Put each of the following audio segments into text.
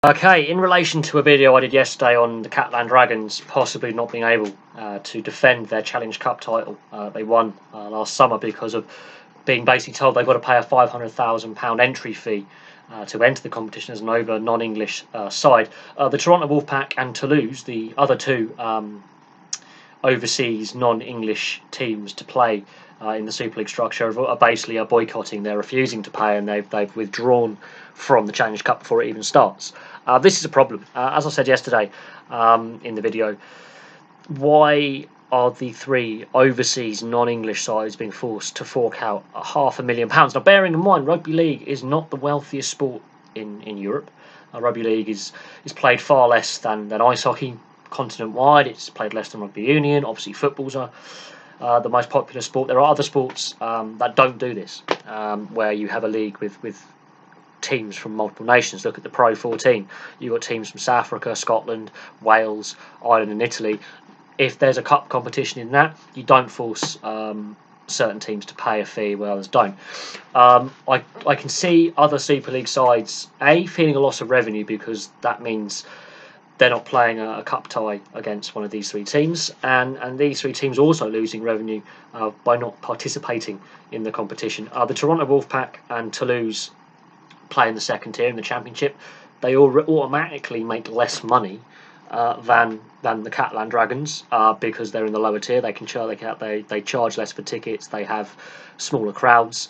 Okay, in relation to a video I did yesterday on the Catalan Dragons possibly not being able to defend their Challenge Cup title, they won last summer because of being basically told they've got to pay a £500,000 entry fee to enter the competition as an over non-English side. The Toronto Wolfpack and Toulouse, the other two overseas non-English teams to play in the Super League structure, are basically boycotting. They're refusing to pay, and they've withdrawn from the Challenge Cup before it even starts. This is a problem. As I said yesterday in the video, why are the three overseas non-English sides being forced to fork out £500,000? Now, bearing in mind, rugby league is not the wealthiest sport in Europe. Rugby league is played far less than ice hockey continent-wide. It's played less than rugby union. Obviously, football's the most popular sport. There are other sports that don't do this, where you have a league with teams from multiple nations. Look at the Pro 14. You've got teams from South Africa, Scotland, Wales, Ireland and Italy. If there's a cup competition in that, you don't force certain teams to pay a fee where others don't. I can see other Super League sides feeling a loss of revenue because that means they're not playing a cup tie against one of these three teams, and these three teams also losing revenue by not participating in the competition. The Toronto Wolfpack and Toulouse play in the second tier in the Championship. They automatically make less money than the Catalan Dragons because they're in the lower tier. They charge less for tickets. They have smaller crowds.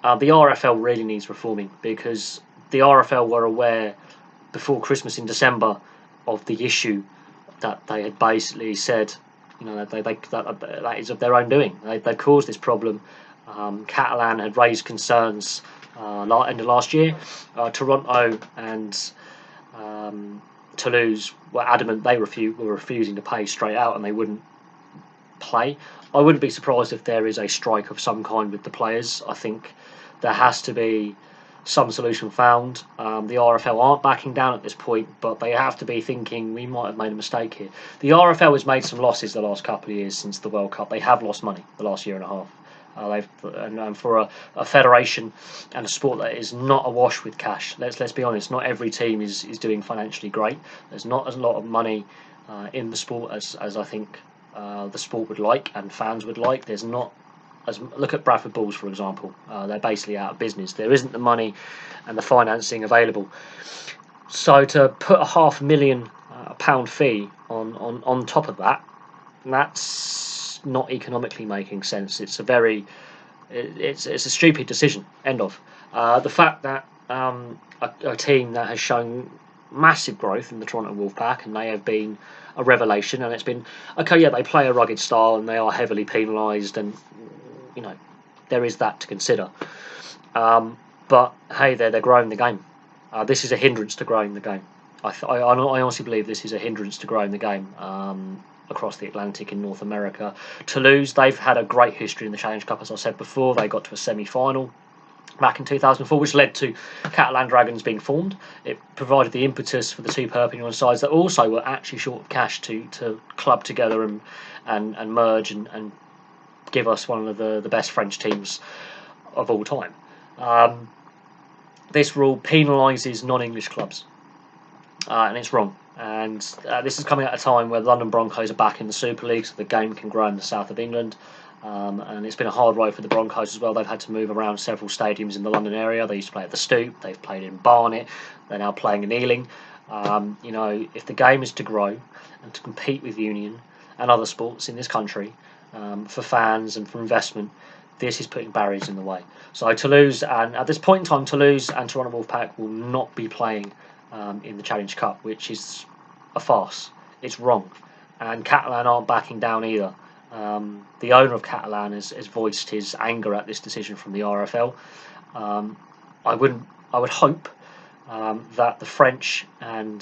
The RFL really needs reforming because the RFL were aware before Christmas in December of the issue that they had basically said, that is of their own doing. They caused this problem. Catalan had raised concerns end of last year. Toronto and Toulouse were adamant they were refusing to pay straight out, and they wouldn't play. I wouldn't be surprised if there is a strike of some kind with the players. I think there has to be some solution found. The RFL aren't backing down at this point, but they have to be thinking we might have made a mistake here. The RFL has made some losses the last couple of years since the World Cup. They have lost money the last year and a half. And for a federation and a sport that is not awash with cash, let's be honest, not every team is doing financially great. There's not as a lot of money in the sport as I think the sport would like and fans would like. There's not look at Bradford Bulls, for example. They're basically out of business. There isn't the money and the financing available. So to put a £500,000 fee on top of that, that's not economically making sense. It's a stupid decision. End of. The fact that a team that has shown massive growth in the Toronto Wolfpack, and they have been a revelation, and it's been okay. Yeah, they play a rugged style, and they are heavily penalised, and there is that to consider. But hey, they're growing the game. This is a hindrance to growing the game. I honestly believe this is a hindrance to growing the game across the Atlantic in North America. Toulouse, they've had a great history in the Challenge Cup, as I said before. They got to a semi-final back in 2004, which led to Catalan Dragons being formed. It provided the impetus for the two Perpignan sides that also were actually short of cash to club together and merge and give us one of the best French teams of all time. This rule penalises non-English clubs, and it's wrong. And this is coming at a time where the London Broncos are back in the Super League, so the game can grow in the south of England. And it's been a hard road for the Broncos as well. They've had to move around several stadiums in the London area. They used to play at the Stoop. They've played in Barnet. They're now playing in Ealing. If the game is to grow and to compete with Union and other sports in this country for fans and for investment, this is putting barriers in the way. So Toulouse, and at this point in time, Toulouse and Toronto Wolfpack will not be playing in the Challenge Cup, which is a farce. It's wrong. And Catalan aren't backing down either. The owner of Catalan has voiced his anger at this decision from the RFL. I would hope that the French and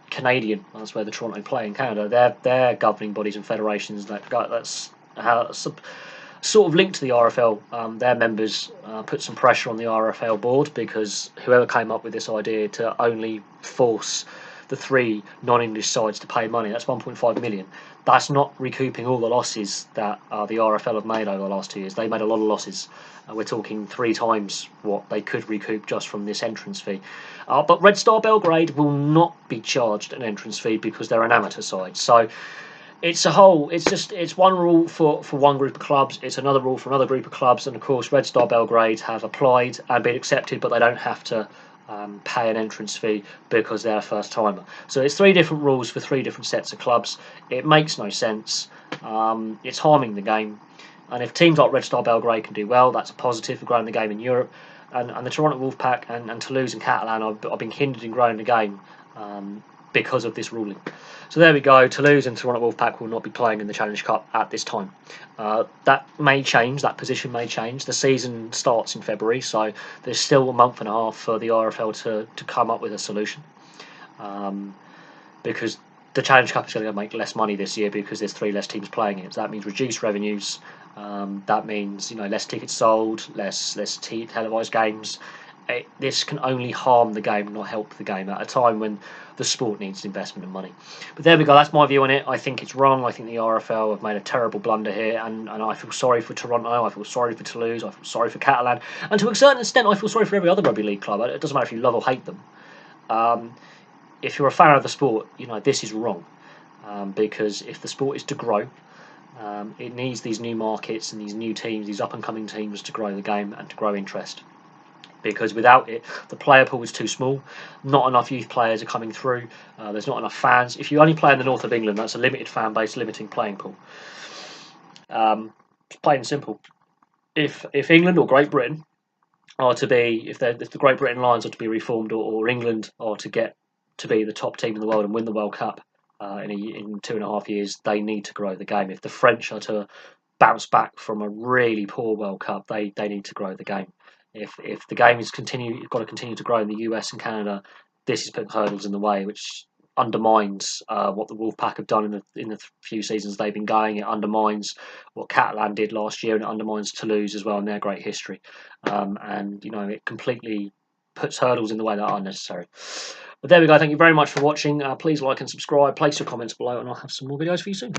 Canadian, that's where the Toronto play in Canada, their governing bodies and federations that's sort of linked to the RFL, their members put some pressure on the RFL board, because whoever came up with this idea to only force the 3 non-English sides to pay money. That's 1.5 million. That's not recouping all the losses that the RFL have made over the last 2 years. They made a lot of losses. We're talking 3 times what they could recoup just from this entrance fee. But Red Star Belgrade will not be charged an entrance fee because they're an amateur side. So it's one rule for one group of clubs, it's another rule for another group of clubs, and of course Red Star Belgrade have applied and been accepted, but they don't have to pay an entrance fee because they're a first timer. So it's 3 different rules for 3 different sets of clubs. It makes no sense. It's harming the game, and if teams like Red Star Belgrade can do well, that's a positive for growing the game in Europe. And the Toronto Wolfpack and Toulouse and Catalan have been hindered in growing the game because of this ruling. So there we go. Toulouse and Toronto Wolfpack will not be playing in the Challenge Cup at this time. That may change. That position may change. The season starts in February, so there's still a month and a half for the RFL to come up with a solution. Because the Challenge Cup is going to make less money this year because there's 3 less teams playing it. So that means reduced revenues. That means less tickets sold, less televised games. This can only harm the game, not help the game, at a time when the sport needs investment and money. But there we go, that's my view on it. I think it's wrong. I think the RFL have made a terrible blunder here, and I feel sorry for Toronto, I feel sorry for Toulouse, I feel sorry for Catalan, and to a certain extent I feel sorry for every other rugby league club. It doesn't matter if you love or hate them. If you're a fan of the sport, this is wrong. Because if the sport is to grow, it needs these new markets and these new teams, these up-and-coming teams, to grow the game and to grow interest. Because without it, the player pool is too small. Not enough youth players are coming through. There's not enough fans. If you only play in the north of England, that's a limited fan base, limiting playing pool. It's plain and simple. If England or Great Britain are to be, if the Great Britain Lions are to be reformed, or England are to get to be the top team in the world and win the World Cup in 2.5 years, they need to grow the game. If the French are to bounce back from a really poor World Cup, they need to grow the game. If the game is got to continue to grow in the US and Canada, this is putting hurdles in the way, which undermines what the Wolfpack have done in the few seasons they've been going. It undermines what Catalan did last year, and it undermines Toulouse as well in their great history. It completely puts hurdles in the way that are unnecessary. But there we go. Thank you very much for watching. Please like and subscribe. Place your comments below, and I'll have some more videos for you soon.